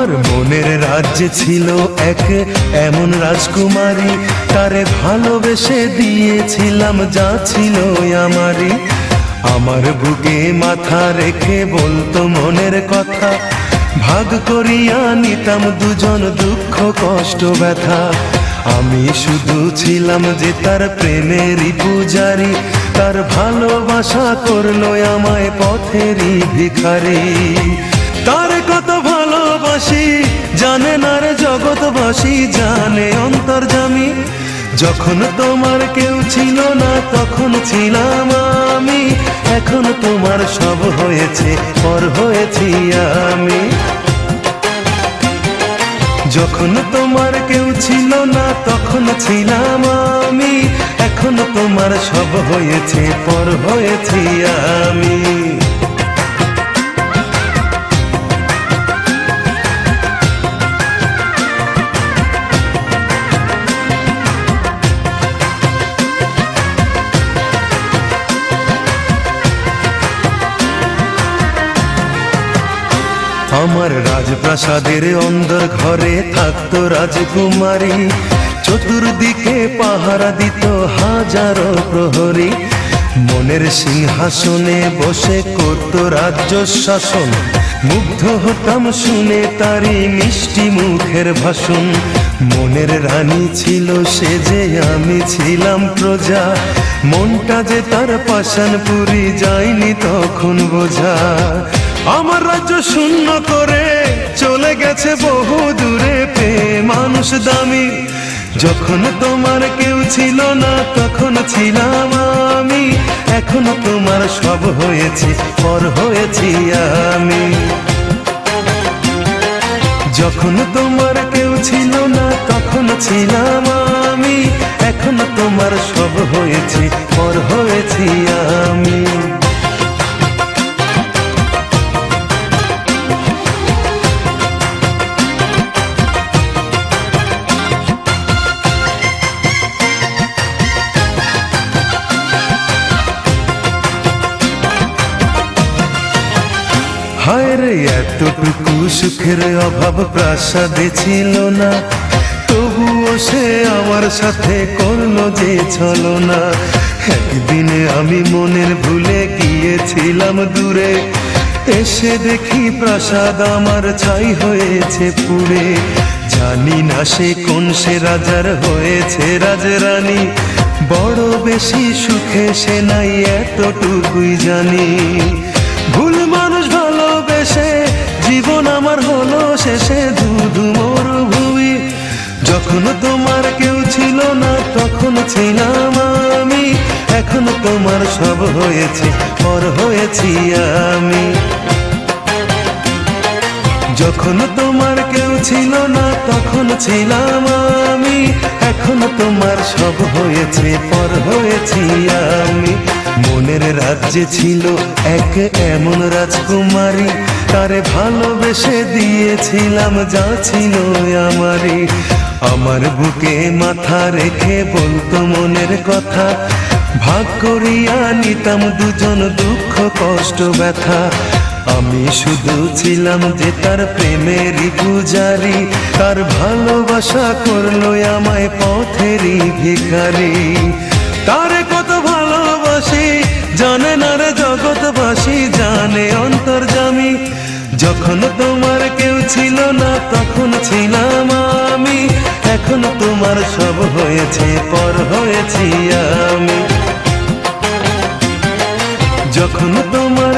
আমার মনের রাজ্যে ছিল এক এমন রাজকুমারী, তারে ভালোবেসে দিয়েছিলাম যা ছিল আমারই। আমার বুকে মাথা রেখে বলতো মনের কথা, ভাগ করিয়া নিতাম দুজন দুঃখ কষ্ট ব্যথা। আমি শুধু ছিলাম যে তার প্রেমেরই পূজারি, তার ভালোবাসা করলো আমায় পথেরই ভিখারি। তার কত ভালোবাসি জানে না রে জগৎবাসী, জানে অন্তর্যামী। যখন তোমার কেউ ছিল না তখন ছিলাম আমি, এখন তোমার সব হয়েছে পর হয়েছি আমি। যখন তোমার কেউ ছিল না তখন ছিলাম আমি, এখন তোমার সব হয়েছে পর হয়েছি আমি। আমার রাজপ্রাসাদের অন্দর ঘরে থাকতো রাজকুমারী, চতুর্দিকে পাহারা দিত হাজারো প্রহরী। মনের সিংহাসনে বসে করতো রাজ্য শাসন, মুগ্ধ হতাম শুনে তারই মিষ্টি মুখের ভাষণ। মনের রানী ছিল সে যে আমি ছিলাম প্রজা, মনটা যে তার পাষাণপুরি যায়নি তখন বোঝা। আমার রাজ্য শূন্য করে চলে গেছে বহু দূরে, পেয়ে মানুষ দামি। যখন তোমার কেউ ছিল না তখন ছিলাম আমি, এখন তোমার সব হয়েছে পর হয়েছি আমি। যখন তোমার কেউ ছিল না তখন ছিলাম আমি, এখন তোমার সব হয়েছে পর হয়েছি আমি। হায় রে এতটুকু সুখের অভাব প্রাসাদে ছিল না, তবুও সে আমার সাথে করলো যে ছলনা। একদিনে আমি মনের ভুলে গিয়েছিলাম দূরে, এসে দেখি প্রাসাদ আমার ছাই হয়েছে পুড়ে। জানি না সে কোন সে রাজার হয়েছে রাজরানী, বড় বেশি সুখে সে নাই এতটুকুই জানি। ভুল মানুষ ভালোবেসে জীবন আমার হলো শেষে ধুধু মরুভূমি। যখন তোমার কেউ ছিল না তখন ছিলাম আমি, এখন তোমার সব হয়েছে পর হয়েছি আমি। যখন তোমার কেউ ছিল না তখন ছিলাম আমি, এখন তোমার সব হয়েছে পর হয়েছি আমি। মনের রাজ্যে ছিল এক এমন রাজকুমারী, তারে ভালোবেসে দিয়েছিলাম যা ছিল আমারই। আমার বুকে মাথা রেখে বলতো মনের কথা, ভাগ করিয়া নিতাম দুজন দুঃখ কষ্ট ব্যথা। আমি শুধু ছিলাম যে তার প্রেমেরই পূজারি, তার ভালোবাসা করলো আমায় পথেরই ভিখারি। তারে কত ভালোবাসি জানে না রে জগৎবাসী, জানে অন্তর্যামী। যখন তোমার কেউ ছিল না তখন ছিলাম আমি, এখন তোমার সব হয়েছে পর হয়েছি আমি। যখন তোমার